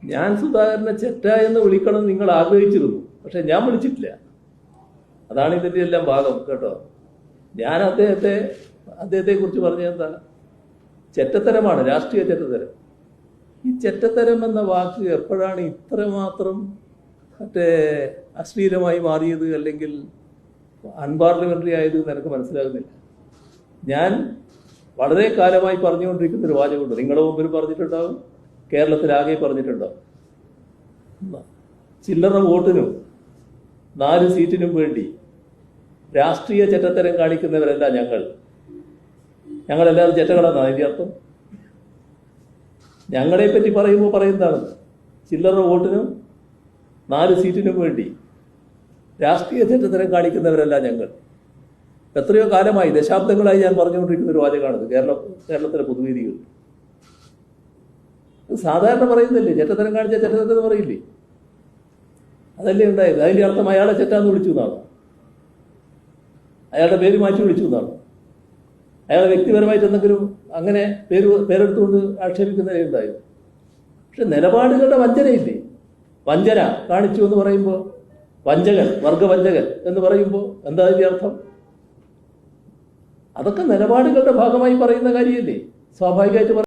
ഞാൻ സുധാകരനെ ചെറ്റ എന്ന് വിളിക്കണം നിങ്ങൾ ആഗ്രഹിച്ചിരുന്നു, പക്ഷെ ഞാൻ വിളിച്ചിട്ടില്ല. അതാണ് ഇതിൻ്റെ എല്ലാം ഭാഗം കേട്ടോ. ഞാൻ അദ്ദേഹത്തെ കുറിച്ച് പറഞ്ഞ എന്താ, ചെറ്റത്തരമാണ്, രാഷ്ട്രീയ ചെറ്റത്തരം. ഈ ചെറ്റത്തരം എന്ന വാക്ക് എപ്പോഴാണ് ഇത്രമാത്രം അശ്ലീലമായി മാറിയത്, അല്ലെങ്കിൽ അൺപാർലമെന്ററി ആയത് എന്ന് മനസ്സിലാകുന്നില്ല. ഞാൻ വളരെ കാലമായി പറഞ്ഞുകൊണ്ടിരിക്കുന്ന ഒരു വാചകമുണ്ട്, നിങ്ങളുടെ മുമ്പിൽ പറഞ്ഞിട്ടുണ്ടാവും, കേരളത്തിലാകെ പറഞ്ഞിട്ടുണ്ടാവും. ചില്ലറ വോട്ടിനും 4 സീറ്റിനും വേണ്ടി രാഷ്ട്രീയ ചെറ്റത്തരം കാണിക്കുന്നവരല്ല ഞങ്ങളെല്ലാവരും ചെറ്റകളാണ് അതിൻ്റെ അർത്ഥം. ഞങ്ങളെ പറ്റി പറയുമ്പോൾ പറയുന്നതാണ്, ചില്ലറ വോട്ടിനും 4 സീറ്റിനും വേണ്ടി രാഷ്ട്രീയ ചെറ്റത്തരം കാണിക്കുന്നവരല്ല ഞങ്ങൾ. എത്രയോ കാലമായി, ദശാബ്ദങ്ങളായി ഞാൻ പറഞ്ഞുകൊണ്ടിരിക്കുന്ന ഒരു വാചകമാണിത് കേരളത്തിലെ പൊതുവേദികൾ. സാധാരണ പറയുന്നില്ലേ, ചെറ്റത്തരം കാണിച്ചാൽ ചെറ്റത്തരം പറയില്ലേ? അതല്ലേ ഉണ്ടായത്. അതിൻ്റെ അർത്ഥം അയാളെ ചെറ്റാന്ന് വിളിച്ചു എന്നാണ്, അയാളുടെ പേര് മാറ്റി വിളിച്ചു എന്നാണ്, അയാളെ വ്യക്തിപരമായിട്ട് എന്തെങ്കിലും അങ്ങനെ പേരെടുത്തുകൊണ്ട് ആക്ഷേപിക്കുന്നതേ ഉണ്ടായത്. പക്ഷെ നിലപാടുകളുടെ വഞ്ചനയില്ലേ, വഞ്ചന കാണിച്ചു എന്ന് പറയുമ്പോൾ, വഞ്ചകൻ, വർഗവഞ്ചകൻ എന്ന് പറയുമ്പോൾ എന്താ അതിൻ്റെ അർത്ഥം? അതൊക്കെ നിലപാടുകളുടെ ഭാഗമായി പറയുന്ന കാര്യമല്ലേ, സ്വാഭാവികമായിട്ട്